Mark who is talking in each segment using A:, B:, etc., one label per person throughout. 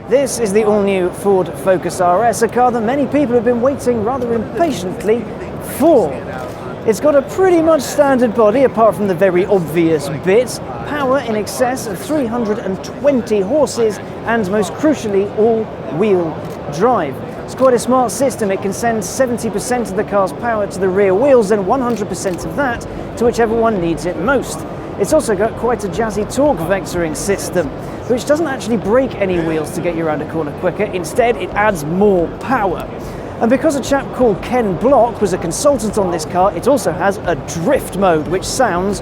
A: This is the all-new Ford Focus RS, a car that many people have been waiting rather impatiently for. It's got a pretty much standard body, apart from the very obvious bits, power in excess of 320 horses, and most crucially, all-wheel drive. It's quite a smart system. It can send 70% of the car's power to the rear wheels and 100% of that to whichever one needs it most. It's also got quite a jazzy torque vectoring system, which doesn't actually break any wheels to get you around a corner quicker. Instead, it adds more power. And because a chap called Ken Block was a consultant on this car, it also has a drift mode, which sounds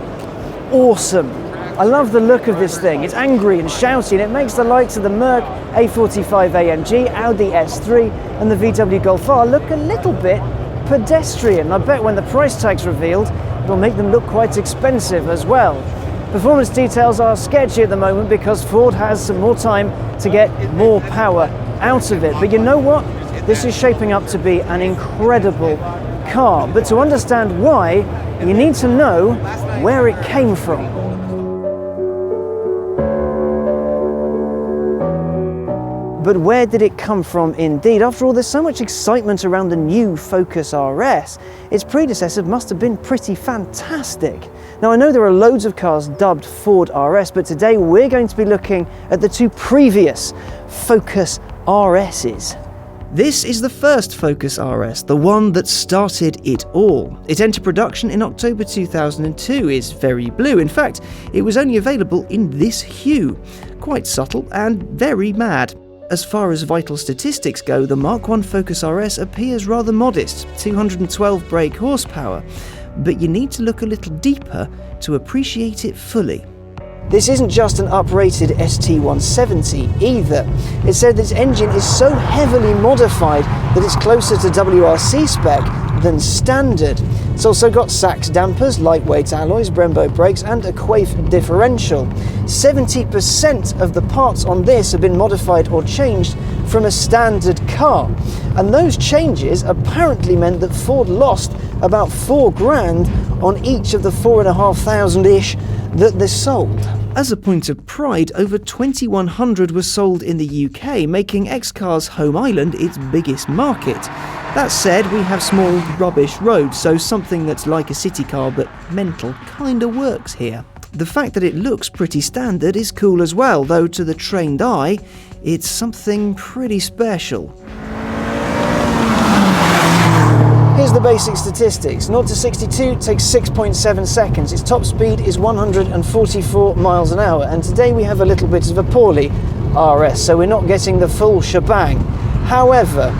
A: awesome. I love the look of this thing. It's angry and shouty, and it makes the likes of the Merc A45 AMG, Audi S3 and the VW Golf R look a little bit pedestrian. I bet when the price tag's revealed, it'll make them look quite expensive as well. Performance details are sketchy at the moment because Ford has some more time to get more power out of it. But you know what? This is shaping up to be an incredible car. But to understand why, you need to know where it came from. But where did it come from indeed? After all, there's so much excitement around the new Focus RS. Its predecessor must have been pretty fantastic. Now, I know there are loads of cars dubbed Ford RS, but today we're going to be looking at the two previous Focus RSs. This is the first Focus RS, the one that started it all. It entered production in October 2002, is very blue. In fact, it was only available in this hue. Quite subtle and very mad. As far as vital statistics go, the Mark I Focus RS appears rather modest, 212 brake horsepower, but you need to look a little deeper to appreciate it fully. This isn't just an uprated ST170 either. It said that its engine is so heavily modified that it's closer to WRC spec than standard. It's also got Sachs dampers, lightweight alloys, Brembo brakes and a Quaife differential. 70% of the parts on this have been modified or changed from a standard car. And those changes apparently meant that Ford lost about £4,000 on each of the 4,500-ish that they sold. As a point of pride, over 2,100 were sold in the UK, making XCAR's home island its biggest market. That said, we have small, rubbish roads, so something that's like a city car but mental kinda works here. The fact that it looks pretty standard is cool as well, though to the trained eye, it's something pretty special. Here's the basic statistics. 0 to 62 takes 6.7 seconds. Its top speed is 144 miles an hour. And today we have a little bit of a poorly RS, so we're not getting the full shebang. However,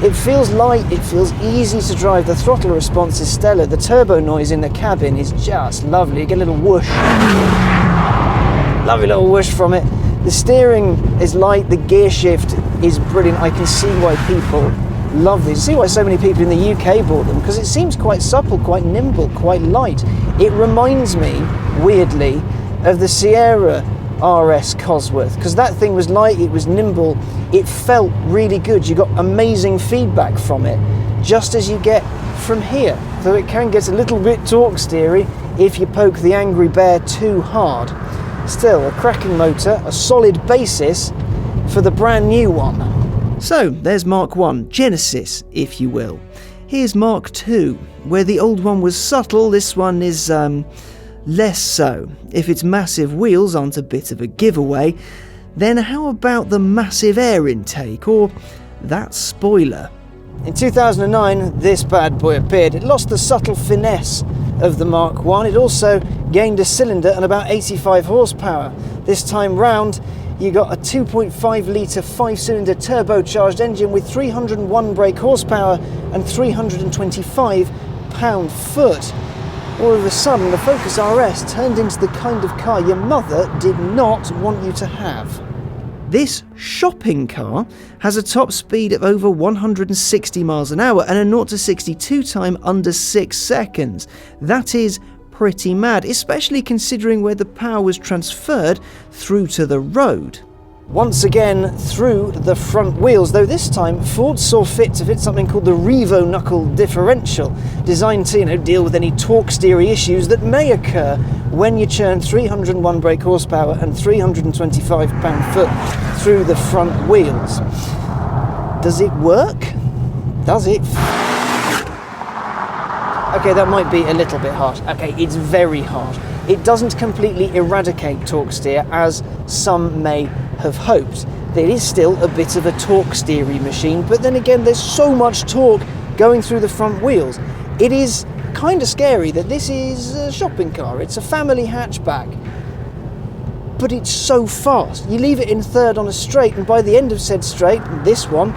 A: it feels light, it feels easy to drive. The throttle response is stellar. The turbo noise in the cabin is just lovely. You get a little whoosh. Lovely little whoosh from it. The steering is light. The gear shift is brilliant. I can see why people love these. See why so many people in the UK bought them, because it seems quite supple, quite nimble, quite light. It reminds me, weirdly, of the Sierra RS Cosworth, because that thing was light, it was nimble, it felt really good. You got amazing feedback from it, just as you get from here. Though it can get a little bit torque steery if you poke the angry bear too hard. Still, a cracking motor, a solid basis for the brand new one. So, there's Mark I, Genesis, if you will. Here's Mark II. Where the old one was subtle, this one is, less so. If its massive wheels aren't a bit of a giveaway, then how about the massive air intake, or that spoiler? In 2009, this bad boy appeared. It lost the subtle finesse of the Mark I. It also gained a cylinder and about 85 horsepower. This time round, you got a 2.5 litre 5-cylinder turbocharged engine with 301 brake horsepower and 325 pound-foot. All of a sudden, the Focus RS turned into the kind of car your mother did not want you to have. This shopping car has a top speed of over 160 miles an hour and a 0 to 62 time under 6 seconds. That is pretty mad, especially considering where the power was transferred through to the road. once again through the front wheels, though this time Ford saw fit to fit something called the Revo knuckle differential, designed to deal with any torque steery issues that may occur when you churn 301 brake horsepower and 325 pound-foot through the front wheels. Does it work? Does it? Okay, that might be a little bit harsh. Okay, it's very harsh. It doesn't completely eradicate torque steer as some may have hoped. There is still a bit of a torque steery machine, but then again, there's so much torque going through the front wheels. It is kind of scary that this is a shopping car. It's a family hatchback, but it's so fast. You leave it in third on a straight, and by the end of said straight, this one,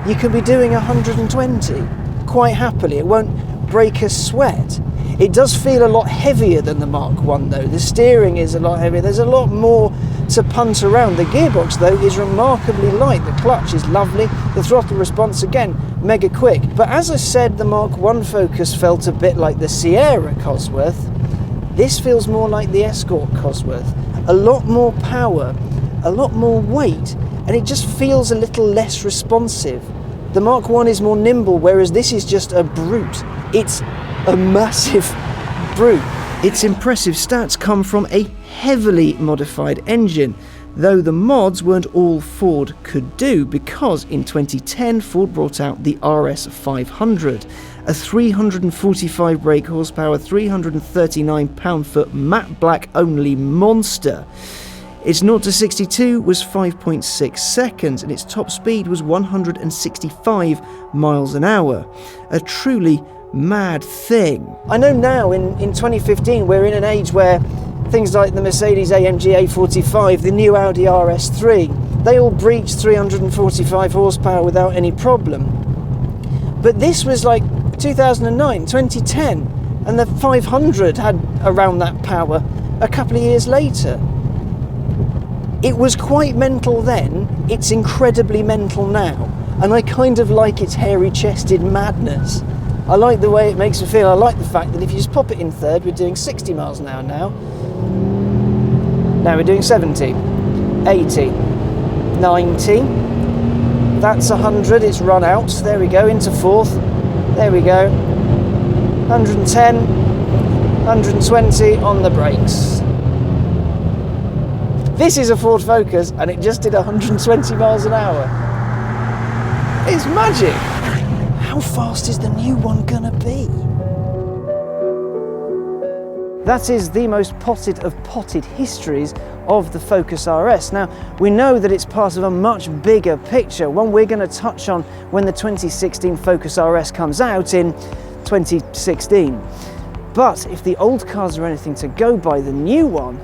A: you can be doing 120 quite happily. It won't break a sweat. It does feel a lot heavier than the Mark 1 though. The steering is a lot heavier. There's a lot more to punt around. The gearbox though is remarkably light. The clutch is lovely. The throttle response again, mega quick. But as I said, the Mark 1 Focus felt a bit like the Sierra Cosworth. This feels more like the Escort Cosworth. A lot more power, a lot more weight, and it just feels a little less responsive. The Mark 1 is more nimble, whereas this is just a brute. It's a massive brute. Its impressive stats come from a heavily modified engine, though the mods weren't all Ford could do, because in 2010 Ford brought out the RS 500, a 345 brake horsepower, 339 pound-foot matte black only monster. Its 0 to 62 was 5.6 seconds and its top speed was 165 miles an hour. A truly mad thing. I know now in 2015 we're in an age where things like the Mercedes AMG A45, the new Audi RS3, they all breach 345 horsepower without any problem. But this was like 2009, 2010, and the 500 had around that power a couple of years later. It was quite mental then, it's incredibly mental now, and I kind of like its hairy-chested madness. I like the way it makes me feel. I like the fact that if you just pop it in third, we're doing 60 miles an hour now. Now we're doing 70, 80, 90. That's 100, it's run out. There we go, into fourth. There we go. 110, 120 on the brakes. This is a Ford Focus and it just did 120 miles an hour. It's magic. How fast is the new one gonna be? That is the most potted of potted histories of the Focus RS. Now, we know that it's part of a much bigger picture, one we're going to touch on when the 2016 Focus RS comes out in 2016. But if the old cars are anything to go by, the new one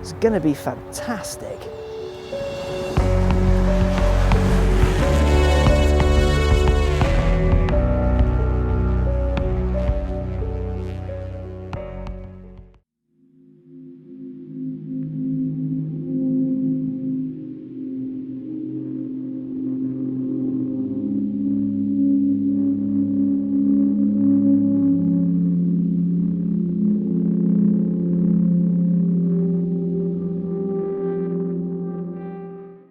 A: is going to be fantastic.